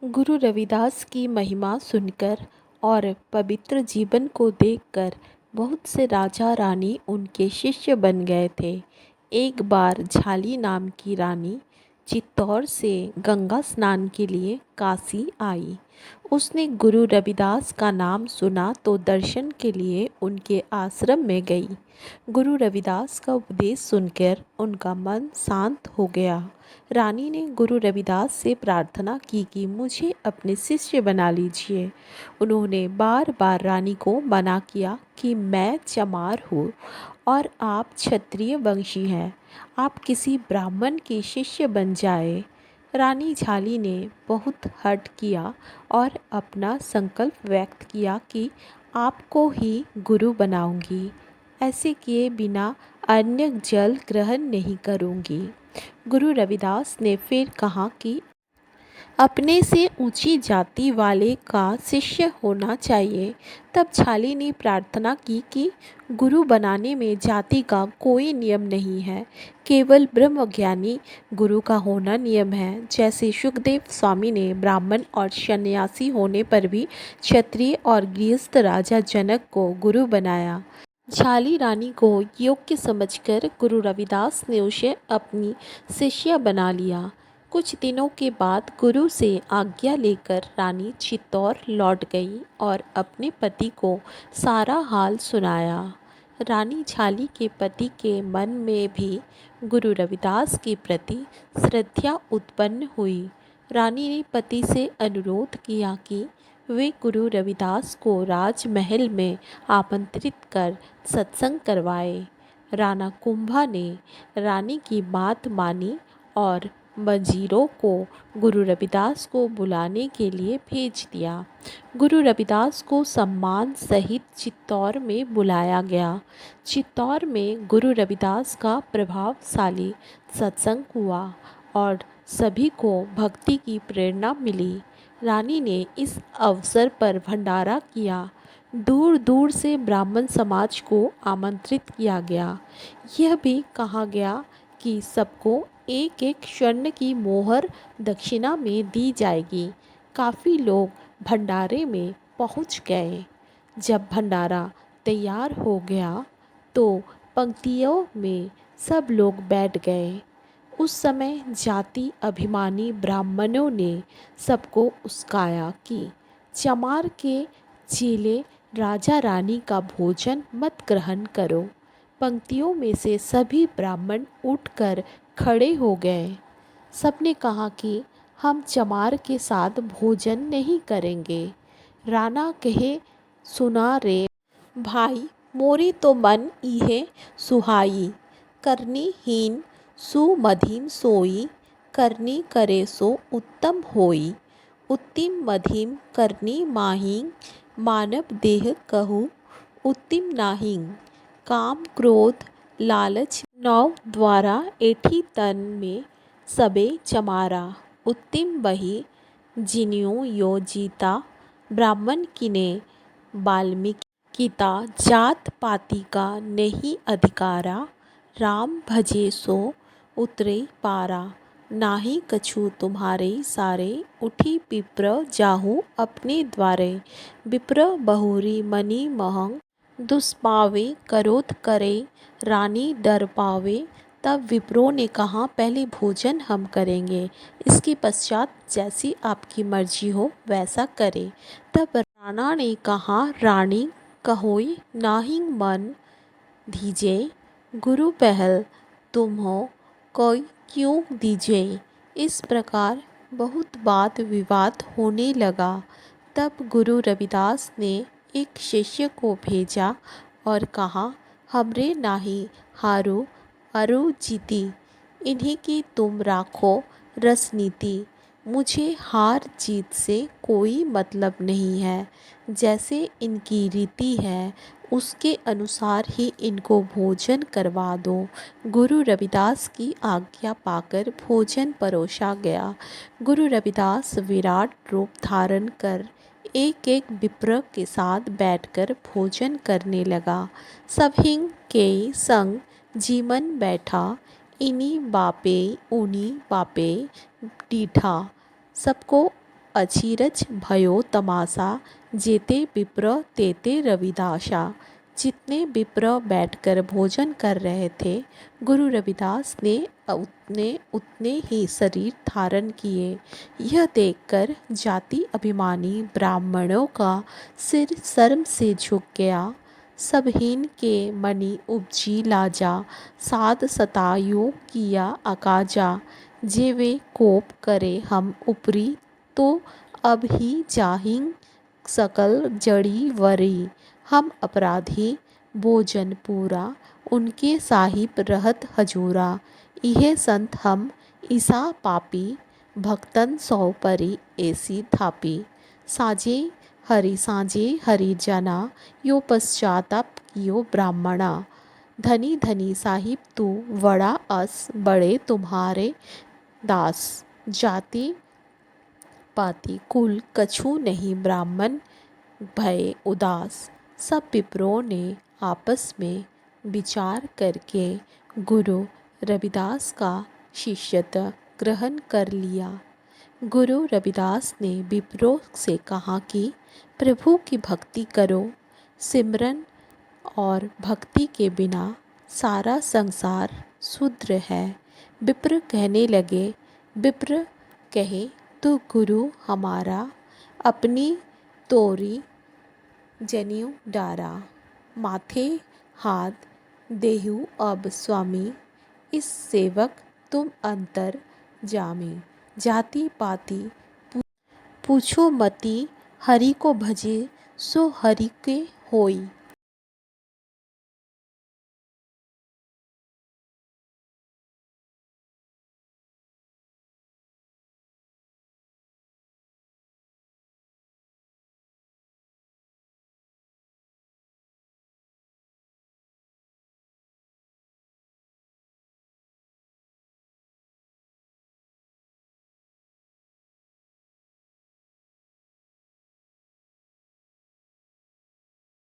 गुरु रविदास की महिमा सुनकर और पवित्र जीवन को देखकर बहुत से राजा रानी उनके शिष्य बन गए थे। एक बार झाली नाम की रानी चित्तौड़ से गंगा स्नान के लिए काशी आई। उसने गुरु रविदास का नाम सुना तो दर्शन के लिए उनके आश्रम में गई। गुरु रविदास का उपदेश सुनकर उनका मन शांत हो गया। रानी ने गुरु रविदास से प्रार्थना की कि मुझे अपने शिष्य बना लीजिए। उन्होंने बार बार रानी को मना किया कि मैं चमार हूँ और आप क्षत्रिय वंशी हैं, आप किसी ब्राह्मण के शिष्य बन जाए। रानी झाली ने बहुत हठ किया और अपना संकल्प व्यक्त किया कि आपको ही गुरु बनाऊंगी, ऐसे किए बिना अन्य जल ग्रहण नहीं करूंगी। गुरु रविदास ने फिर कहा कि अपने से ऊंची जाति वाले का शिष्य होना चाहिए। तब झाली ने प्रार्थना की कि गुरु बनाने में जाति का कोई नियम नहीं है, केवल ब्रह्मज्ञानी गुरु का होना नियम है। जैसे सुखदेव स्वामी ने ब्राह्मण और सन्यासी होने पर भी क्षत्रिय और गृहस्थ राजा जनक को गुरु बनाया। झाली रानी को योग्य समझकर गुरु रविदास ने उसे अपनी शिष्या बना लिया। कुछ दिनों के बाद गुरु से आज्ञा लेकर रानी चित्तौड़ लौट गई और अपने पति को सारा हाल सुनाया। रानी झाली के पति के मन में भी गुरु रविदास के प्रति श्रद्धा उत्पन्न हुई। रानी ने पति से अनुरोध किया कि वे गुरु रविदास को राजमहल में आमंत्रित कर सत्संग करवाए। राणा कुंभा ने रानी की बात मानी और वजीरों को गुरु रविदास को बुलाने के लिए भेज दिया। गुरु रविदास को सम्मान सहित चित्तौड़ में बुलाया गया। चित्तौड़ में गुरु रविदास का प्रभावशाली सत्संग हुआ और सभी को भक्ति की प्रेरणा मिली। रानी ने इस अवसर पर भंडारा किया। दूर दूर से ब्राह्मण समाज को आमंत्रित किया गया। यह भी कहा गया कि सबको एक एक स्वर्ण की मोहर दक्षिणा में दी जाएगी। काफ़ी लोग भंडारे में पहुंच गए। जब भंडारा तैयार हो गया तो पंक्तियों में सब लोग बैठ गए। उस समय जाति अभिमानी ब्राह्मणों ने सबको उस्काया कि चमार के चेले राजा रानी का भोजन मत ग्रहण करो। पंक्तियों में से सभी ब्राह्मण उठकर खड़े हो गए। सबने कहा कि हम चमार के साथ भोजन नहीं करेंगे। राणा कहे, सुना रे भाई, मोरी तो मन इहे सुहाई, करनी हीन सुमधिम सोई, करनी करे सो उत्तम होई। उत्तिम मधिम करनी माहिं, मानव देह कहूँ उत्तिम नाहिं। काम क्रोध लालच नौ द्वारा एठी तन में सबे चमारा। उत्तिम बही जिन्यों यो जीता, ब्राह्मण किने वाल्मीकि कीता। जात पाति का नहीं अधिकारा, राम भजे सो उतरे पारा। नाही कछु तुम्हारे सारे, उठी विप्र जाहू अपने द्वारे। विप्र बहुरी मनि महंग, दुष्पावे करोध करे, रानी डर पावे। तब विप्रों ने कहा, पहले भोजन हम करेंगे, इसके पश्चात जैसी आपकी मर्जी हो वैसा करें। तब राणा ने कहा, रानी कहोई नाहिं मन दीजे, गुरु पहल तुम हो कोई क्यों दीजे। इस प्रकार बहुत वाद विवाद होने लगा। तब गुरु रविदास ने एक शिष्य को भेजा और कहा, हमरे नाही हारू अरु जीती, इन्हीं की तुम राखो रसनीति। मुझे हार जीत से कोई मतलब नहीं है। जैसे इनकी रीति है उसके अनुसार ही इनको भोजन करवा दो। गुरु रविदास की आज्ञा पाकर भोजन परोसा गया। गुरु रविदास विराट रूप धारण कर एक एक विप्र के साथ बैठकर भोजन करने लगा। सभिंग के संग जीमन बैठा, इनी बापे ऊनी बापे डीठा। सबको अचीरज भयो तमाशा, जेते विप्र तेते रविदासा। जितने विप्र बैठकर भोजन कर रहे थे, गुरु रविदास ने उतने ही शरीर धारण किए। यह देखकर जाति अभिमानी ब्राह्मणों का सिर शर्म से झुक गया। सबहीन के मनि उपजी लाजा, साध सतायो किया अकाजा। जे वे कोप करे हम ऊपरी, तो अब ही जाहिं सकल जड़ी वरी। हम अपराधी भोजन पूरा, उनके साहिब रहत हजूरा। इहे संत हम ईसा पापी, भक्तन सौ परी ऐसी थापी। साजे हरि जना, यो पश्चाताप कियो ब्राह्मणा। धनी धनी साहिब तू वड़ा अस, बड़े तुम्हारे दास। जाति पाति कुल कछु नहीं, ब्राह्मण भय उदास। सब विप्रों ने आपस में विचार करके गुरु रविदास का शिष्यत्व ग्रहण कर लिया। गुरु रविदास ने विप्रों से कहा कि प्रभु की भक्ति करो। सिमरन और भक्ति के बिना सारा संसार शूद्र है। विप्र कहने लगे, विप्र कहे तो गुरु हमारा, अपनी तोरी जनेऊ डारा। माथे हाथ देहु अब स्वामी, इस सेवक तुम अंतर जामी। जाति पाति पूछो मति, हरि को भजे सो हरि के होई।